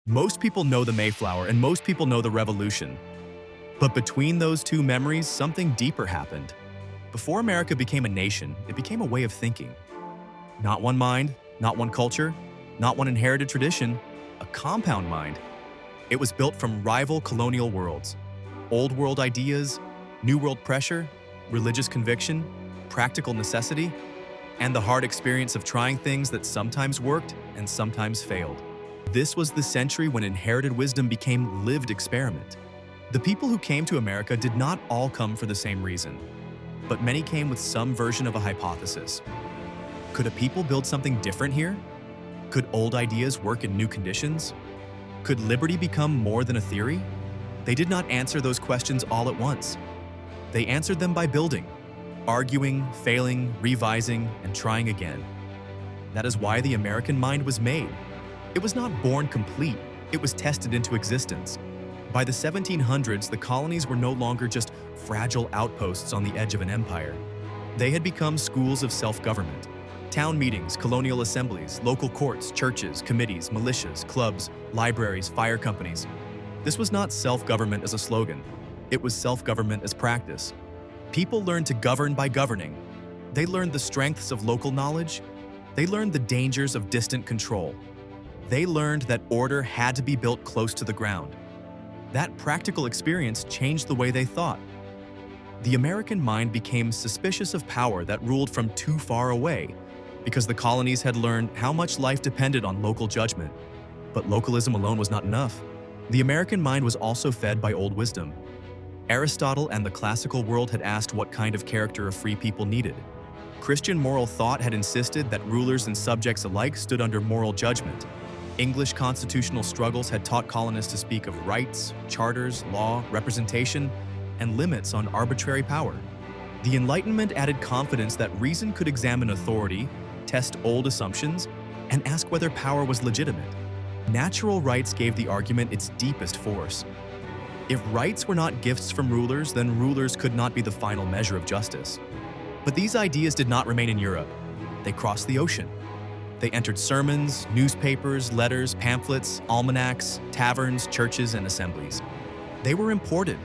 Most people know the Mayflower and most people know the Revolution. But between those two memories, something deeper happened. Before America became a nation, it became a way of thinking. Not one mind, not one culture, not one inherited tradition, a compound mind. It was built from rival colonial worlds. Old world ideas, new world pressure, religious conviction, practical necessity, and the hard experience of trying things that sometimes worked and sometimes failed. This was the century when inherited wisdom became lived experiment. The people who came to America did not all come for the same reason, but many came with some version of a hypothesis. Could a people build something different here? Could old ideas work in new conditions? Could liberty become more than a theory? They did not answer those questions all at once. They answered them by building, arguing, failing, revising, and trying again. That is why the American mind was made. It was not born complete, it was tested into existence. By the 1700s, the colonies were no longer just fragile outposts on the edge of an empire. They had become schools of self-government. Town meetings, colonial assemblies, local courts, churches, committees, militias, clubs, libraries, fire companies. This was not self-government as a slogan. It was self-government as practice. People learned to govern by governing. They learned the strengths of local knowledge. They learned the dangers of distant control. They learned that order had to be built close to the ground. That practical experience changed the way they thought. The American mind became suspicious of power that ruled from too far away because the colonies had learned how much life depended on local judgment. But localism alone was not enough. The American mind was also fed by old wisdom. Aristotle and the classical world had asked what kind of character a free people needed. Christian moral thought had insisted that rulers and subjects alike stood under moral judgment. English constitutional struggles had taught colonists to speak of rights, charters, law, representation, and limits on arbitrary power. The Enlightenment added confidence that reason could examine authority, test old assumptions, and ask whether power was legitimate. Natural rights gave the argument its deepest force. If rights were not gifts from rulers, then rulers could not be the final measure of justice. But these ideas did not remain in Europe. They crossed the ocean. They entered sermons, newspapers, letters, pamphlets, almanacs, taverns, churches, and assemblies. They were imported,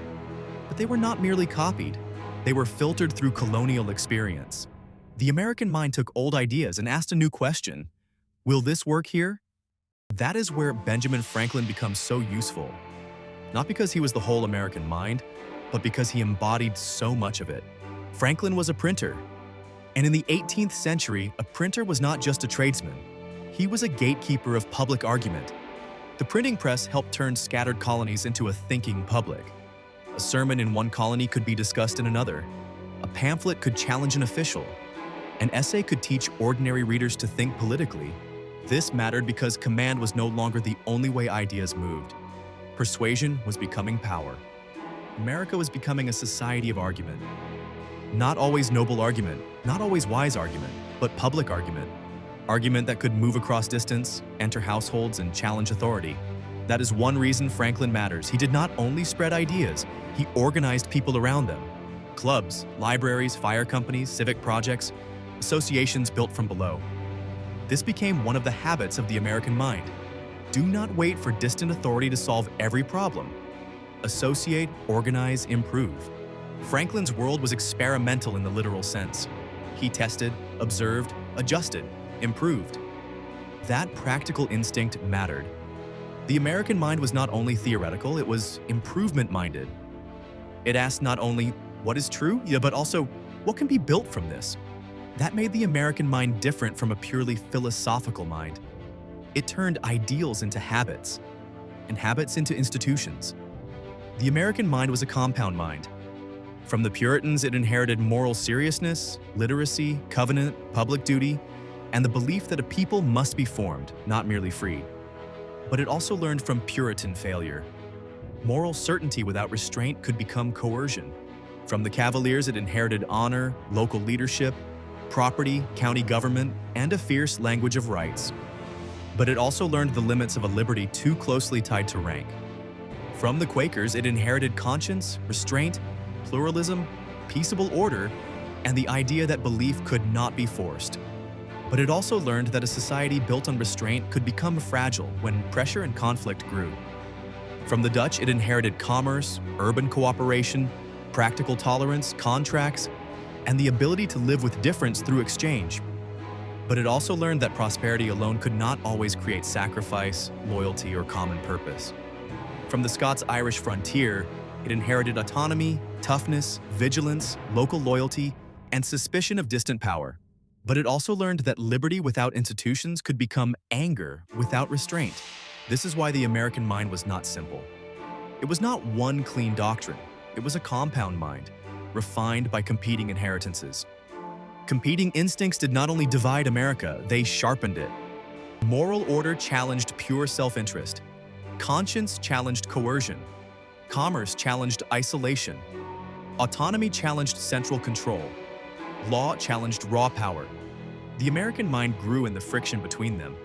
but they were not merely copied. They were filtered through colonial experience. The American mind took old ideas and asked a new question. Will this work here? That is where Benjamin Franklin becomes so useful. Not because he was the whole American mind, but because he embodied so much of it. Franklin was a printer. And in the 18th century, a printer was not just a tradesman. He was a gatekeeper of public argument. The printing press helped turn scattered colonies into a thinking public. A sermon in one colony could be discussed in another. A pamphlet could challenge an official. An essay could teach ordinary readers to think politically. This mattered because command was no longer the only way ideas moved. Persuasion was becoming power. America was becoming a society of argument. Not always noble argument, not always wise argument, but public argument. Argument that could move across distance, enter households, and challenge authority. That is one reason Franklin matters. He did not only spread ideas, he organized people around them. Clubs, libraries, fire companies, civic projects, associations built from below. This became one of the habits of the American mind. Do not wait for distant authority to solve every problem. Associate, organize, improve. Franklin's world was experimental in the literal sense. He tested, observed, adjusted, improved. That practical instinct mattered. The American mind was not only theoretical, it was improvement-minded. It asked not only what is true, but also what can be built from this. That made the American mind different from a purely philosophical mind. It turned ideals into habits, and habits into institutions. The American mind was a compound mind. From the Puritans, it inherited moral seriousness, literacy, covenant, public duty, and the belief that a people must be formed, not merely freed. But it also learned from Puritan failure. Moral certainty without restraint could become coercion. From the Cavaliers, it inherited honor, local leadership, property, county government, and a fierce language of rights. But it also learned the limits of a liberty too closely tied to rank. From the Quakers, it inherited conscience, restraint, pluralism, peaceable order, and the idea that belief could not be forced. But it also learned that a society built on restraint could become fragile when pressure and conflict grew. From the Dutch, it inherited commerce, urban cooperation, practical tolerance, contracts, and the ability to live with difference through exchange. But it also learned that prosperity alone could not always create sacrifice, loyalty, or common purpose. From the Scots-Irish frontier, it inherited autonomy, toughness, vigilance, local loyalty, and suspicion of distant power. But it also learned that liberty without institutions could become anger without restraint. This is why the American mind was not simple. It was not one clean doctrine. It was a compound mind, refined by competing inheritances. Competing instincts did not only divide America, they sharpened it. Moral order challenged pure self-interest. Conscience challenged coercion. Commerce challenged isolation. Autonomy challenged central control. Law challenged raw power. The American mind grew in the friction between them.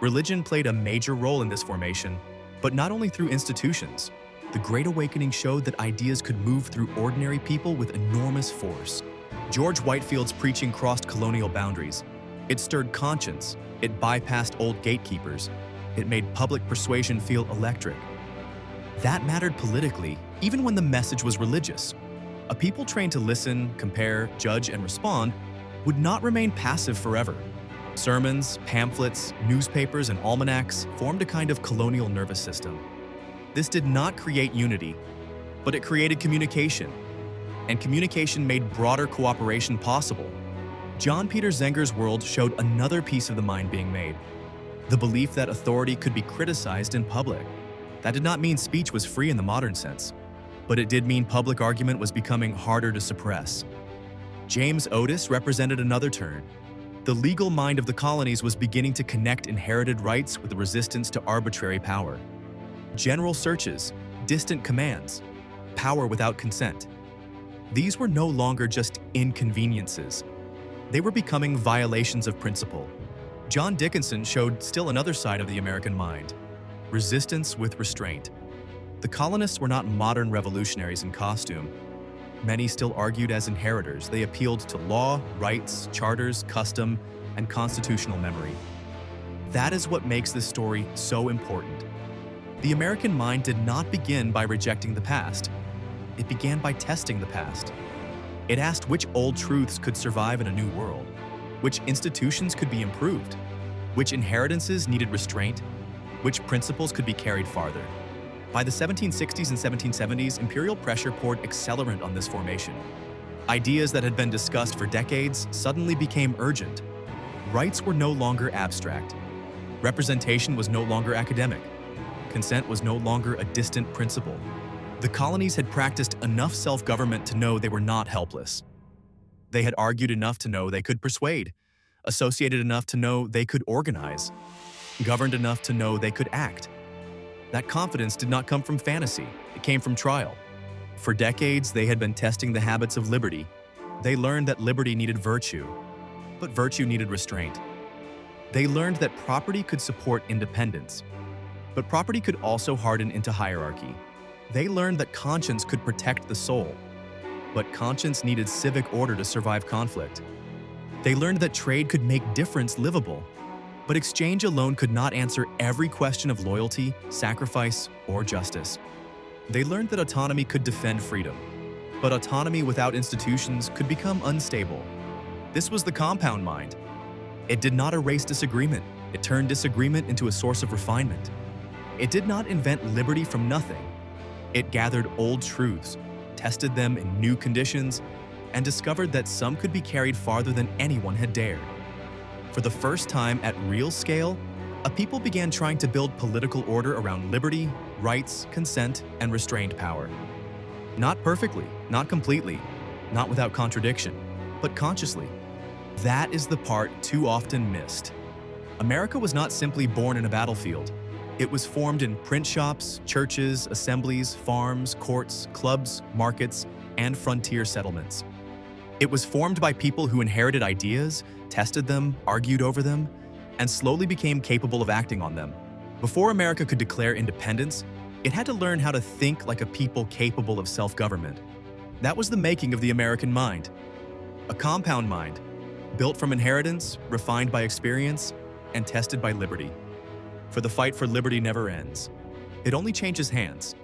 Religion played a major role in this formation, but not only through institutions. The Great Awakening showed that ideas could move through ordinary people with enormous force. George Whitefield's preaching crossed colonial boundaries. It stirred conscience. It bypassed old gatekeepers. It made public persuasion feel electric. That mattered politically, even when the message was religious. A people trained to listen, compare, judge, and respond would not remain passive forever. Sermons, pamphlets, newspapers, and almanacs formed a kind of colonial nervous system. This did not create unity, but it created communication, and communication made broader cooperation possible. John Peter Zenger's world showed another piece of the mind being made, the belief that authority could be criticized in public. That did not mean speech was free in the modern sense, but it did mean public argument was becoming harder to suppress. James Otis represented another turn. The legal mind of the colonies was beginning to connect inherited rights with the resistance to arbitrary power. General searches, distant commands, power without consent. These were no longer just inconveniences. They were becoming violations of principle. John Dickinson showed still another side of the American mind, resistance with restraint. The colonists were not modern revolutionaries in costume. Many still argued as inheritors. They appealed to law, rights, charters, custom, and constitutional memory. That is what makes this story so important. The American mind did not begin by rejecting the past. It began by testing the past. It asked which old truths could survive in a new world, which institutions could be improved, which inheritances needed restraint, which principles could be carried farther. By the 1760s and 1770s, imperial pressure poured accelerant on this formation. Ideas that had been discussed for decades suddenly became urgent. Rights were no longer abstract. Representation was no longer academic. Consent was no longer a distant principle. The colonies had practiced enough self-government to know they were not helpless. They had argued enough to know they could persuade, associated enough to know they could organize, governed enough to know they could act. That confidence did not come from fantasy, it came from trial. For decades, they had been testing the habits of liberty. They learned that liberty needed virtue, but virtue needed restraint. They learned that property could support independence, but property could also harden into hierarchy. They learned that conscience could protect the soul, but conscience needed civic order to survive conflict. They learned that trade could make difference livable, but exchange alone could not answer every question of loyalty, sacrifice, or justice. They learned that autonomy could defend freedom, but autonomy without institutions could become unstable. This was the compound mind. It did not erase disagreement. It turned disagreement into a source of refinement. It did not invent liberty from nothing. It gathered old truths, tested them in new conditions, and discovered that some could be carried farther than anyone had dared. For the first time at real scale, a people began trying to build political order around liberty, rights, consent, and restrained power. Not perfectly, not completely, not without contradiction, but consciously. That is the part too often missed. America was not simply born in a battlefield. It was formed in print shops, churches, assemblies, farms, courts, clubs, markets, and frontier settlements. It was formed by people who inherited ideas, tested them, argued over them, and slowly became capable of acting on them. Before America could declare independence, it had to learn how to think like a people capable of self-government. That was the making of the American mind. A compound mind, built from inheritance, refined by experience, and tested by liberty. For the fight for liberty never ends. It only changes hands.